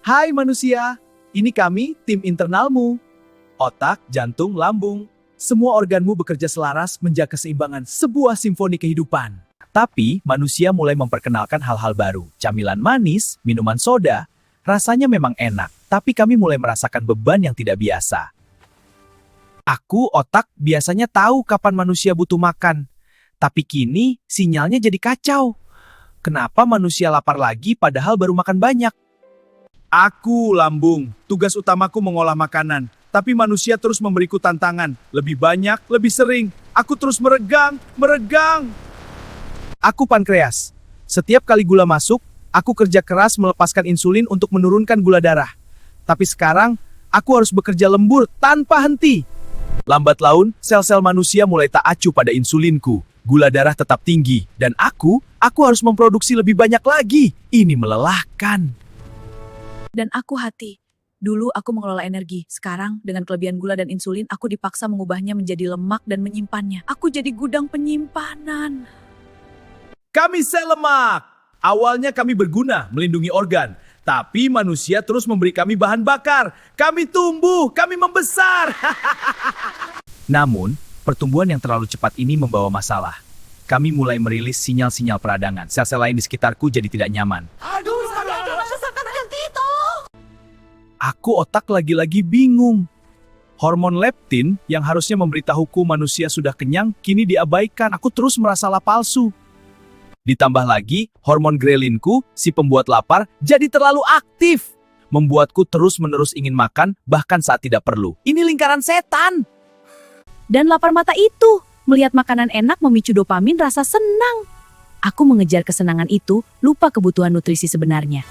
Hai manusia, ini kami tim internalmu. Otak, jantung, lambung. Semua organmu bekerja selaras menjaga keseimbangan sebuah simfoni kehidupan. Tapi manusia mulai memperkenalkan hal-hal baru. Camilan manis, minuman soda. Rasanya memang enak, tapi kami mulai merasakan beban yang tidak biasa. Aku, otak, biasanya tahu kapan manusia butuh makan. Tapi kini sinyalnya jadi kacau. Kenapa manusia lapar lagi padahal baru makan banyak? Aku, lambung. Tugas utamaku mengolah makanan. Tapi manusia terus memberiku tantangan. Lebih banyak, lebih sering. Aku terus meregang. Aku pankreas. Setiap kali gula masuk, aku kerja keras melepaskan insulin untuk menurunkan gula darah. Tapi sekarang, aku harus bekerja lembur tanpa henti. Lambat laun, sel-sel manusia mulai tak acuh pada insulinku. Gula darah tetap tinggi. Dan aku harus memproduksi lebih banyak lagi. Ini melelahkan. Dan aku hati. Dulu aku mengelola energi. Sekarang, dengan kelebihan gula dan insulin, aku dipaksa mengubahnya menjadi lemak dan menyimpannya. Aku jadi gudang penyimpanan. Kami sel lemak. Awalnya kami berguna melindungi organ. Tapi manusia terus memberi kami bahan bakar. Kami tumbuh, kami membesar. Namun, pertumbuhan yang terlalu cepat ini membawa masalah. Kami mulai merilis sinyal-sinyal peradangan. Sel-sel lain di sekitarku jadi tidak nyaman. Aku otak lagi-lagi bingung. Hormon leptin yang harusnya memberitahuku manusia sudah kenyang, kini diabaikan. Aku terus merasa palsu. Ditambah lagi, hormon grelinku, si pembuat lapar, jadi terlalu aktif. Membuatku terus-menerus ingin makan, bahkan saat tidak perlu. Ini lingkaran setan. Dan lapar mata itu, melihat makanan enak memicu dopamin rasa senang. Aku mengejar kesenangan itu, lupa kebutuhan nutrisi sebenarnya.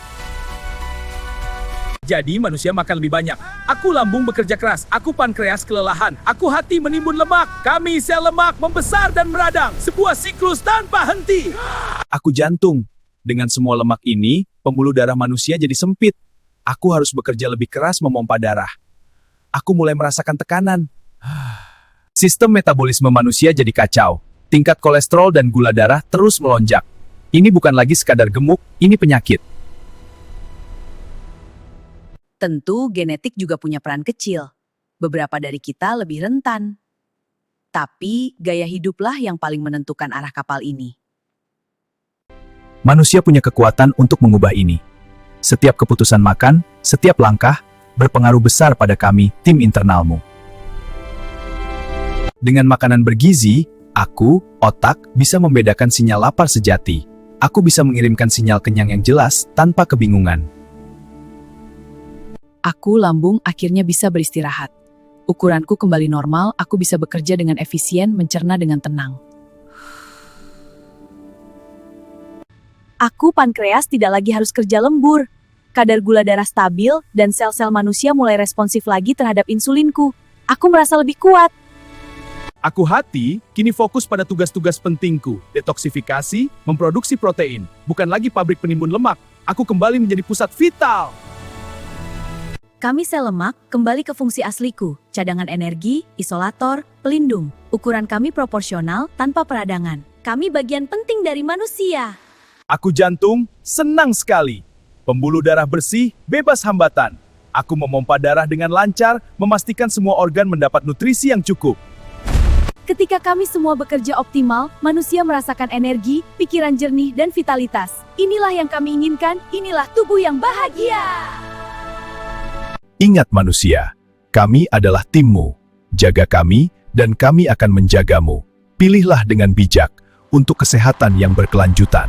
Jadi manusia makan lebih banyak. Aku lambung bekerja keras. Aku pankreas kelelahan. Aku hati menimbun lemak. Kami sel lemak membesar dan meradang. Sebuah siklus tanpa henti. Aku jantung. Dengan semua lemak ini, pembuluh darah manusia jadi sempit. Aku harus bekerja lebih keras memompa darah. Aku mulai merasakan tekanan. Sistem metabolisme manusia jadi kacau. Tingkat kolesterol dan gula darah terus melonjak. Ini bukan lagi sekadar gemuk, ini penyakit. Tentu genetik juga punya peran kecil. Beberapa dari kita lebih rentan. Tapi gaya hiduplah yang paling menentukan arah kapal ini. Manusia punya kekuatan untuk mengubah ini. Setiap keputusan makan, setiap langkah, berpengaruh besar pada kami, tim internalmu. Dengan makanan bergizi, aku, otak, bisa membedakan sinyal lapar sejati. Aku bisa mengirimkan sinyal kenyang yang jelas tanpa kebingungan. Aku, lambung, akhirnya bisa beristirahat. Ukuranku kembali normal, aku bisa bekerja dengan efisien, mencerna dengan tenang. Aku, pankreas, tidak lagi harus kerja lembur. Kadar gula darah stabil, dan sel-sel manusia mulai responsif lagi terhadap insulinku. Aku merasa lebih kuat. Aku hati, kini fokus pada tugas-tugas pentingku. Detoksifikasi, memproduksi protein. Bukan lagi pabrik penimbun lemak. Aku kembali menjadi pusat vital. Kami sel lemak kembali ke fungsi asliku, cadangan energi, isolator, pelindung. Ukuran kami proporsional tanpa peradangan. Kami bagian penting dari manusia. Aku jantung, senang sekali. Pembuluh darah bersih, bebas hambatan. Aku memompa darah dengan lancar, memastikan semua organ mendapat nutrisi yang cukup. Ketika kami semua bekerja optimal, manusia merasakan energi, pikiran jernih, dan vitalitas. Inilah yang kami inginkan, inilah tubuh yang bahagia. Ingat manusia, kami adalah timmu. Jaga kami, dan kami akan menjagamu. Pilihlah dengan bijak untuk kesehatan yang berkelanjutan.